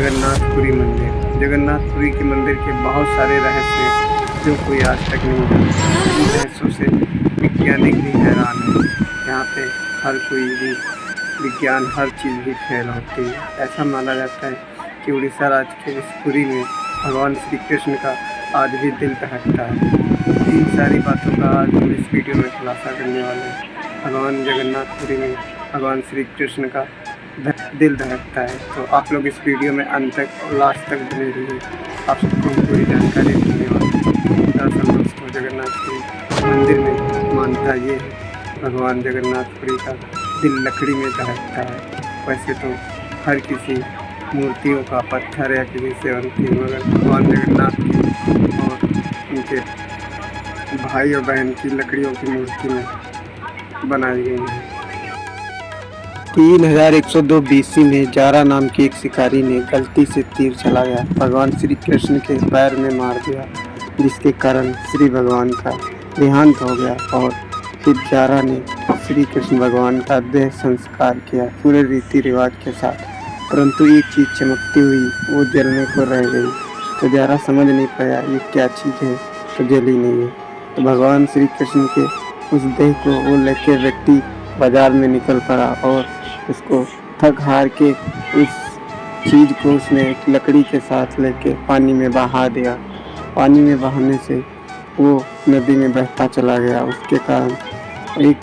जगन्नाथपुरी मंदिर। जगन्नाथपुरी के मंदिर के बहुत सारे रहस्य हैं जो कोई आज तक नहीं जानता। इन रहस्यों से वैज्ञानिक भी हैरान है। यहाँ पे हर कोई भी विज्ञान हर चीज़ भी फेल होती है। ऐसा माना जाता है कि उड़ीसा राज्य के इस पुरी में भगवान श्री कृष्ण का आज भी दिल दहकता है। इन सारी बातों का आज हम इस वीडियो में खुलासा करने वाले हैं। भगवान जगन्नाथपुरी में भगवान श्री कृष्ण का दिल धड़कता है। तो आप लोग इस वीडियो में अंत तक और लास्ट तक बने रहिए। आप सबको पूरी जानकारी देने वाले हैं। दरअसल दोस्तों, जगन्नाथपुरी मंदिर में मान्यता ये है, भगवान जगन्नाथपुरी का दिल लकड़ी में धड़कता है। वैसे तो हर किसी मूर्तियों का पत्थर या किसी से बनती है, मगर भगवान जगन्नाथ की और उनके भाई और बहन की लकड़ियों की मूर्ति में बनाई गई है। 3102 BC में जारा नाम के एक शिकारी ने गलती से तीर चलाया, भगवान श्री कृष्ण के पैर में मार दिया, जिसके कारण श्री भगवान का देहांत हो गया। और फिर जारा ने श्री कृष्ण भगवान का देह संस्कार किया पूरे रीति रिवाज के साथ। परंतु एक चीज़ चमकती हुई वो जलने को रह गई। तो जारा समझ नहीं पाया ये क्या चीज़ है, तो जली नहीं है। तो भगवान श्री कृष्ण के उस देह को वो लेकर व्यक्ति बाजार में निकल पड़ा और उसको थक हार के उस चीज़ को उसने एक लकड़ी के साथ लेके पानी में बहा दिया। पानी में बहाने से वो नदी में बहता चला गया। उसके कारण एक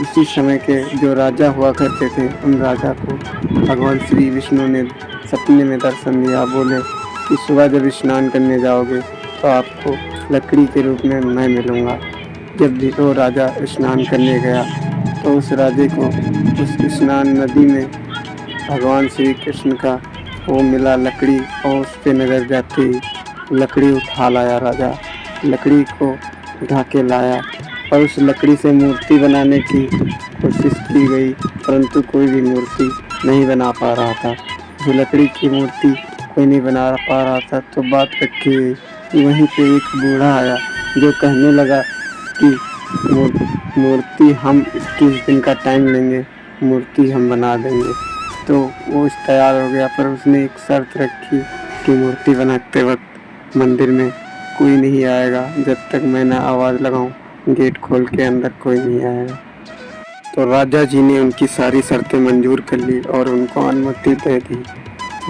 उसी समय के जो राजा हुआ करते थे, उन राजा को भगवान श्री विष्णु ने सपने में दर्शन दिया। बोले कि सुबह जब स्नान करने जाओगे तो आपको लकड़ी के रूप में मैं मिलूँगा। जब भी वो राजा स्नान करने गया तो उस राजे को उस स्नान नदी में भगवान श्री कृष्ण का वो मिला लकड़ी, और उस पर नजर जाते ही लकड़ी उठा लाया। राजा लकड़ी को उठा के लाया और उस लकड़ी से मूर्ति बनाने की कोशिश की गई, परंतु कोई भी मूर्ति नहीं बना पा रहा था। उस लकड़ी की मूर्ति कोई नहीं बना पा रहा था। तो बात रखी गई कि वहीं पे एक बूढ़ा आया जो कहने लगा कि मूर्ति हम 21 दिन का टाइम लेंगे, मूर्ति हम बना देंगे। तो वो तैयार हो गया, पर उसने एक शर्त रखी कि मूर्ति बनाते वक्त मंदिर में कोई नहीं आएगा जब तक मैं ना आवाज़ लगाऊं। गेट खोल के अंदर कोई नहीं आएगा। तो राजा जी ने उनकी सारी शर्तें मंजूर कर ली और उनको अनुमति दे दी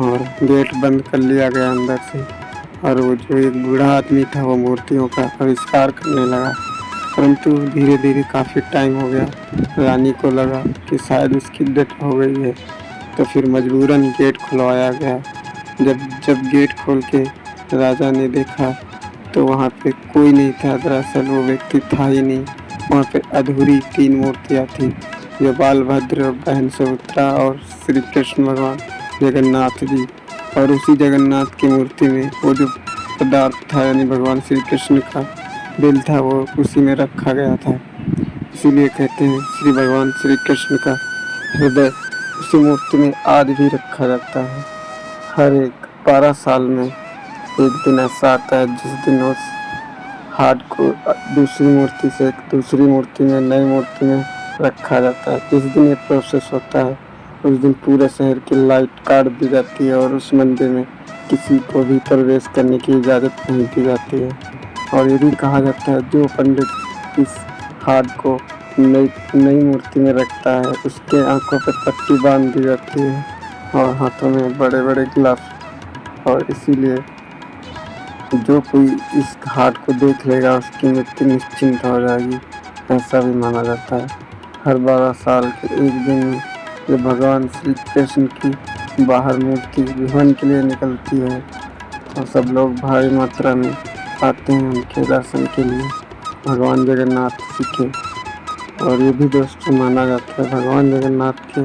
और गेट बंद कर लिया गया अंदर से। और वो जो एक बूढ़ा आदमी था वो मूर्तियों का आविष्कार करने लगा। परंतु धीरे धीरे काफ़ी टाइम हो गया। रानी को लगा कि शायद उसकी डेथ हो गई है, तो फिर मजबूरन गेट खुलवाया गया। जब गेट खोल के राजा ने देखा तो वहाँ पे कोई नहीं था। दरअसल वो व्यक्ति था ही नहीं। वहाँ पे अधूरी 3 मूर्तियाँ थी, जो बालभद्र, बहन सुभद्रा और श्री कृष्ण भगवान जगन्नाथ जी। और उसी जगन्नाथ की मूर्ति में वो जो पदार्थ था, यानी भगवान श्री कृष्ण का दिल था, वो उसी में रखा गया था। इसीलिए कहते हैं श्री भगवान श्री कृष्ण का हृदय उसी मूर्ति में आज भी रखा जाता है। हर एक 12 साल में एक दिन ऐसा आता है जिस दिन उस हार्ट को दूसरी मूर्ति से दूसरी मूर्ति में, नई मूर्ति में रखा जाता है। जिस दिन ये प्रोसेस होता है उस दिन पूरे शहर की लाइट काट दी जाती है और उस मंदिर में किसी को भी प्रवेश करने की इजाज़त नहीं दी जाती है। और ये भी कहा जाता है जो पंडित इस हार्ट को नई मूर्ति में रखता है उसके आंखों पर पट्टी बांध दी जाती है और हाथों में बड़े बड़े ग्लव्स। और इसीलिए जो कोई इस हार्ट को देख लेगा उसकी मृत्यु निश्चिंत हो जाएगी, ऐसा भी माना जाता है। हर 12 साल के एक दिन में जब भगवान श्री कृष्ण की बाहर मूर्ति विमान के लिए निकलती है तो सब लोग भारी मात्रा में आते हैं उनके दर्शन के लिए, भगवान जगन्नाथ जी के। और ये भी दोस्तों माना जाता है भगवान जगन्नाथ के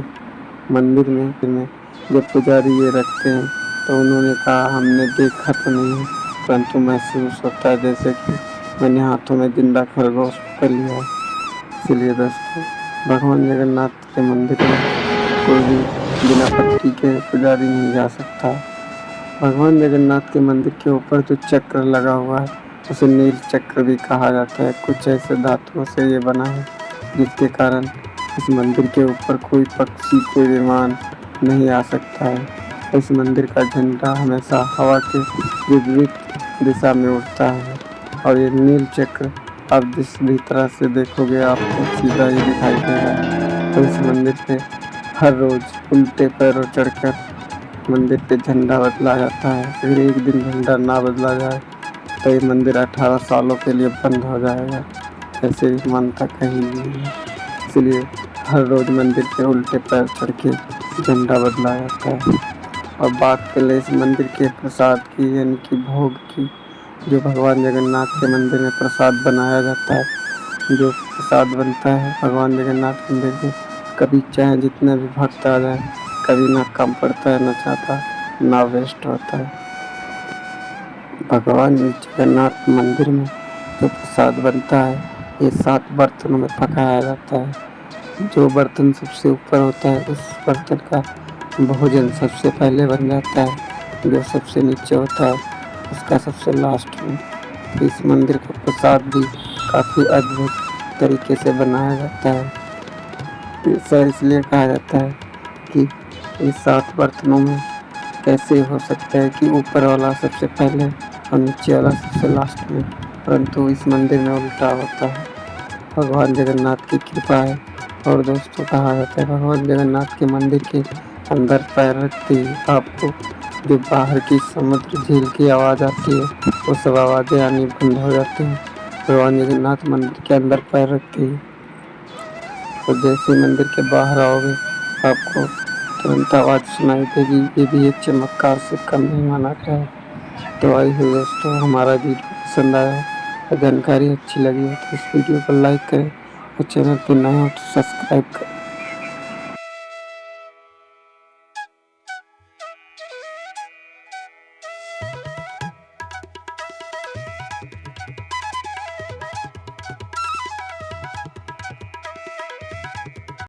मंदिर में जब पुजारी ये रखते हैं तो उन्होंने कहा हमने देखा तो नहीं है, परंतु महसूस होता है जैसे कि मैंने हाथों में जिंदा खरगोश पकड़ लिया है। इसलिए दोस्तों, भगवान जगन्नाथ के मंदिर में कोई भी बिना पट्टी के पुजारी नहीं जा सकता। भगवान जगन्नाथ के मंदिर के ऊपर जो चक्र लगा हुआ है उसे नील चक्र भी कहा जाता है। कुछ ऐसे धातुओं से ये बना है जिसके कारण इस मंदिर के ऊपर कोई पक्षी, कोई विमान नहीं आ सकता है। इस मंदिर का झंडा हमेशा हवा के विपरीत दिशा में उड़ता है और ये नील चक्र आप जिस भी तरह से देखोगे आपको सीधा ही दिखाई देगा। तो इस मंदिर पे हर रोज उल्टे पैरों चढ़कर मंदिर पे झंडा बदला जाता है। अगर एक दिन झंडा ना बदला जाए तो ये मंदिर 18 सालों के लिए बंद हो जाएगा, ऐसे ही मान्यता कहीं नहीं है। इसलिए हर रोज मंदिर पे उल्टे पैर चढ़ के झंडा बदला जाता है। और बात कर ले इस मंदिर के प्रसाद की यानी कि भोग की, जो भगवान जगन्नाथ के मंदिर में प्रसाद बनाया जाता है, जो प्रसाद बनता है भगवान जगन्नाथ मंदिर में, कभी चाहे जितने भी भक्त आ जाए कभी ना कम पड़ता है, ना ज़्यादा ना वेस्ट होता है। भगवान जगन्नाथ मंदिर में जो प्रसाद बनता है ये 7 बर्तनों में पकाया जाता है। जो बर्तन सबसे ऊपर होता है उस बर्तन का भोजन सबसे पहले बन जाता है, जो सबसे नीचे होता है उसका सबसे लास्ट में। तो इस मंदिर का प्रसाद भी काफ़ी अद्भुत तरीके से बनाया जाता है। ऐसा इसलिए कहा जाता है कि इस 7 बर्तनों में कैसे हो सकता है कि ऊपर वाला सबसे पहले और नीचे वाला सबसे लास्ट में, परंतु इस मंदिर में उल्टा होता है। भगवान जगन्नाथ की कृपा है। और दोस्तों कहा जाता है भगवान जगन्नाथ के मंदिर के अंदर पैर रखते ही आपको जो बाहर की समुद्र झील की आवाज़ आती है वो सब आवाज़ें आनी बंद हो जाती हैं भगवान जगन्नाथ मंदिर के अंदर पैर रखते ही। और जैसे ही मंदिर के बाहर आओगे आपको तुरंत आवाज़ सुनाई देगी। ये भी एक चमत्कार से कम नहीं माना गया है। तो आई हो दोस्तों, हमारा वीडियो पसंद आया और जानकारी अच्छी लगी हो तो इस वीडियो को लाइक करें और चैनल पर नए हो तो सब्सक्राइब करें।